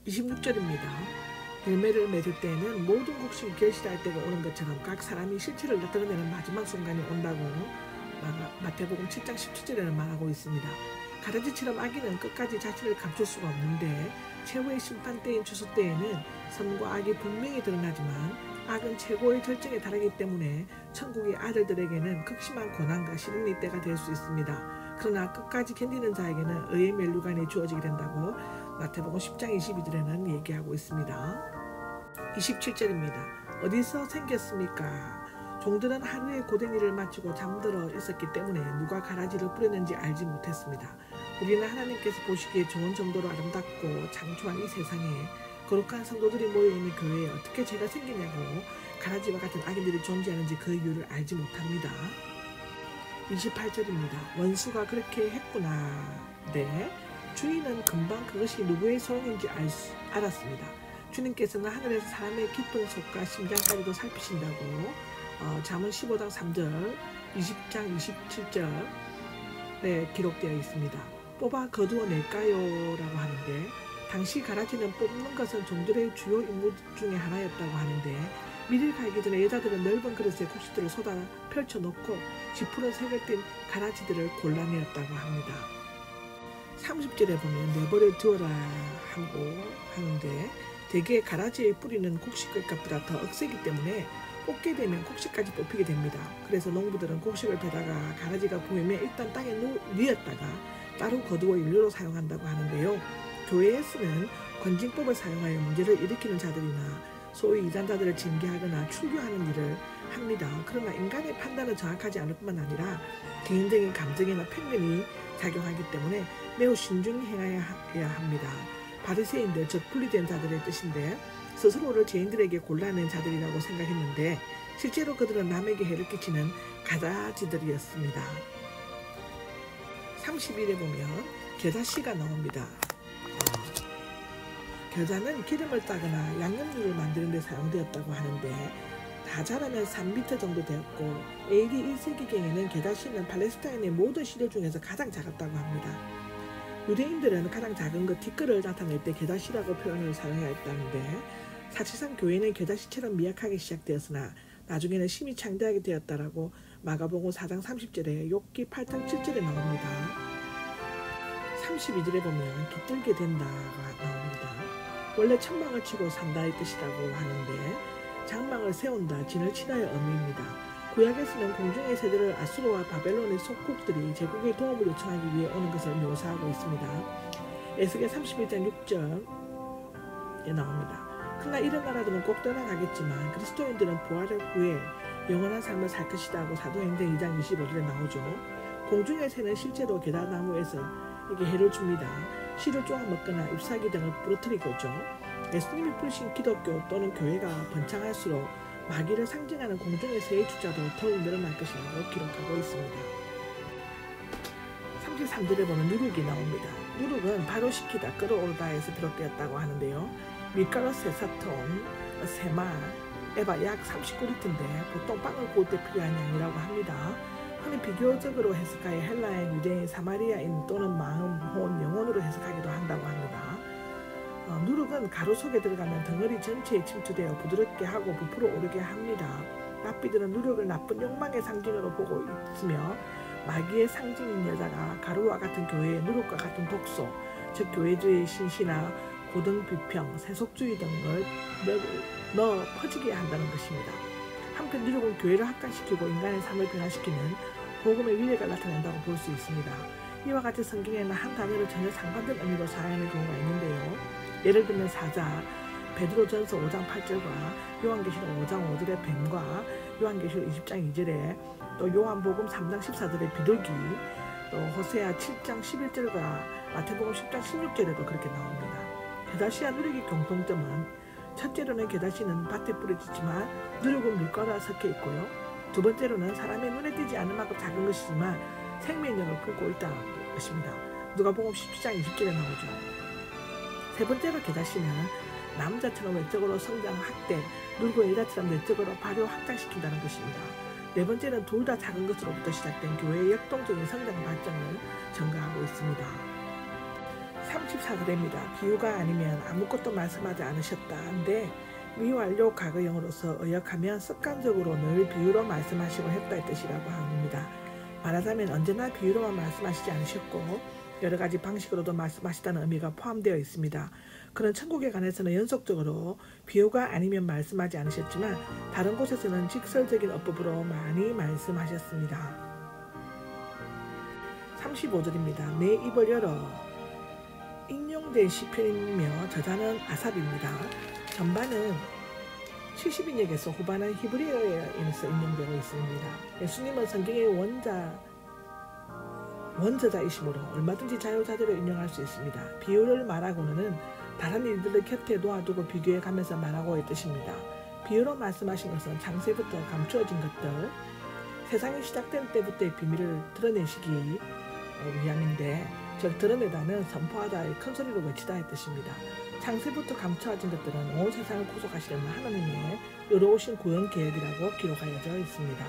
26절입니다. 열매를 맺을 때에는 모든 곡식이 결실할 때가 오는 것처럼 각 사람이 실체를 나타내는 마지막 순간이 온다고 마태복음 7장 17절에는 말하고 있습니다. 가라지처럼 악인은 끝까지 자신을 감출 수가 없는데 최후의 심판 때인 추수 때에는 선과 악이 분명히 드러나지만 악은 최고의 절정에 달하기 때문에 천국의 아들들에게는 극심한 고난과 시련의 때가 될 수 있습니다. 그러나 끝까지 견디는 자에게는 의의 면류관이 주어지게 된다고 마태복음 10장 22절에는 얘기하고 있습니다. 27절입니다. 어디서 생겼습니까? 종들은 하루의 고된 일을 마치고 잠들어 있었기 때문에 누가 가라지를 뿌렸는지 알지 못했습니다. 우리는 하나님께서 보시기에 좋은 정도로 아름답고 장초한 이 세상에 거룩한 성도들이 모여있는 교회에 어떻게 죄가 생기냐고 가라지와 같은 악인들이 존재하는지 그 이유를 알지 못합니다. 28절입니다. 원수가 그렇게 했구나. 네, 주인은 금방 그것이 누구의 소용인지 알았습니다. 주님께서는 하늘에서 사람의 깊은 속과 심장까지도 살피신다고 잠언 15장 3절 20장 27절에 기록되어 있습니다. 뽑아 거두어낼까요? 라고 하는데 당시 가라지는 뽑는 것은 종들의 주요 임무 중에 하나였다고 하는데 밀을 갈기 전에 여자들은 넓은 그릇에 곡식들을 쏟아 펼쳐놓고 지푸른 색을 띤 가라지들을 골라내었다고 합니다. 30절에 보면 내버려 두어라 하고 하는데 대개 가라지의 뿌리는 곡식의 값보다 더 억세기 때문에 뽑게 되면 곡식까지 뽑히게 됩니다. 그래서 농부들은 곡식을 베다가 가라지가 보이면 일단 땅에 뉘었다가 따로 거두어 연료로 사용한다고 하는데요. 교회에 쓰는 건징법을 사용하여 문제를 일으키는 자들이나 소위 이단자들을 징계하거나 출교하는 일을 합니다. 그러나 인간의 판단은 정확하지 않을 뿐만 아니라 개인적인 감정이나 편견이 작용하기 때문에 매우 신중히 행해야 합니다. 바리새인들 즉 분리된 자들의 뜻인데 스스로를 죄인들에게 골라낸 자들이라고 생각했는데 실제로 그들은 남에게 해를 끼치는 가라지들이었습니다. 31에 보면 겨자씨가 나옵니다. 겨자는 기름을 따거나 양념류를 만드는 데 사용되었다고 하는데 다 자라면 3m 정도 되었고 AD 1세기경에는 겨자씨는 팔레스타인의 모든 시료 중에서 가장 작았다고 합니다. 유대인들은 가장 작은 것 티끌을 나타낼 때 겨자씨라고 표현을 사용하였다는데 사실상 교회는 겨자씨처럼 미약하게 시작되었으나 나중에는 심히 창대하게 되었다라고 마가복음 4장 30절에 욥기 8장 7절에 나옵니다. 32절에 보면 깃들게 된다가 나옵니다. 원래 천막을 치고 산다의 뜻이라고 하는데 장막을 세운다, 진을 치다의 의미입니다. 구약에서는 공중의 새들을 아수르와 바벨론의 속국들이 제국의 도움을 요청하기 위해 오는 것을 묘사하고 있습니다. 에스겔 31장 6절에 나옵니다. 그러나 이런 나라들은 꼭 떠나가겠지만 그리스도인들은 부활을 후에 영원한 삶을 살 것이다 하고 사도행전 2장 25절에 나오죠. 공중의 새는 실제로 게다나무에서 이게 해를 줍니다. 씨를 쪼아 먹거나 잎사귀 등을 부러뜨리고죠. 예수님이 부르신 기독교 또는 교회가 번창할수록 마귀를 상징하는 공중의 새의 숫자도 더욱 늘어날 것이라고 기록하고 있습니다. 33절에 보면 누룩이 나옵니다. 누룩은 바로 시키다, 끌어오르다에서 비롯되었다고 하는데요. 밀가루 세사통, 세마, 에바 약 39리터인데 보통 빵을 구울 때 필요한 양이라고 합니다. 흔히 비교적으로 해석하여 헬라인, 유대인, 사마리아인 또는 마음, 혼, 영혼으로 해석하기도 한다고 합니다. 누룩은 가루 속에 들어가면 덩어리 전체에 침투되어 부드럽게 하고 부풀어 오르게 합니다. 랍비들은 누룩을 나쁜 욕망의 상징으로 보고 있으며 마귀의 상징인 여자가 가루와 같은 교회의 누룩과 같은 독소, 즉 교회주의 신시나 고등비평, 세속주의 등을 넣어 퍼지게 한다는 것입니다. 한편 누룩은 교회를 확장시키고 인간의 삶을 변화시키는 복음의 위력을 나타낸다고 볼 수 있습니다. 이와 같이 성경에는 한 단어를 전혀 상반된 의미로 사용하는 경우가 있는데요. 예를 들면 사자, 베드로전서 5장 8절과 요한계시록 5장 5절의 뱀과 요한계시록 20장 2절에 또 요한복음 3장 14절의 비둘기, 또 호세아 7장 11절과 마태복음 10장 16절에도 그렇게 나옵니다. 겨자씨와 누룩의 공통점은 첫째로는 겨자씨는 밭에 뿌려지지만 누룩은 밀가루와 섞여 있고요. 두 번째로는 사람의 눈에 띄지 않을 만큼 작은 것이지만 생명력을 품고 있다는 것입니다. 누가복음 17장 20절에 나오죠. 세 번째로 겨자씨는 남자처럼 외적으로 성장 확대, 누룩은 여자처럼 내적으로 발효 확장시킨다는 것입니다. 네 번째는 둘 다 작은 것으로부터 시작된 교회의 역동적인 성장 발전을 전가하고 있습니다. 34절입니다. 비유가 아니면 아무것도 말씀하지 않으셨다인데 미완료 과거형으로서 의역하면 습관적으로 늘 비유로 말씀하시고 했다의 뜻이라고 합니다. 말하자면 언제나 비유로만 말씀하시지 않으셨고 여러 가지 방식으로도 말씀하시다는 의미가 포함되어 있습니다. 그런 천국에 관해서는 연속적으로 비유가 아니면 말씀하지 않으셨지만 다른 곳에서는 직설적인 어법으로 많이 말씀하셨습니다. 35절입니다. 내 입을 열어. 인용된 시편이며 저자는 아삽입니다. 전반은 70인역에서 후반은 히브리어에서 인용되고 있습니다. 예수님은 성경의 원저자이시므로 얼마든지 자유자재로 인용할 수 있습니다. 비유를 말하고는 다른 일들을 곁에 놓아두고 비교해 가면서 말하고의 뜻입니다. 비유로 말씀하신 것은 창세부터 감추어진 것들, 세상이 시작된 때부터의 비밀을 드러내시기 위함인데, 즉 드러내다는 선포하다의 큰 소리로 외치다의 뜻입니다. 창세부터 감춰진 것들은 온 세상을 구속하시려는 하나님의 의로우신 구원 계획이라고 기록하여져 있습니다.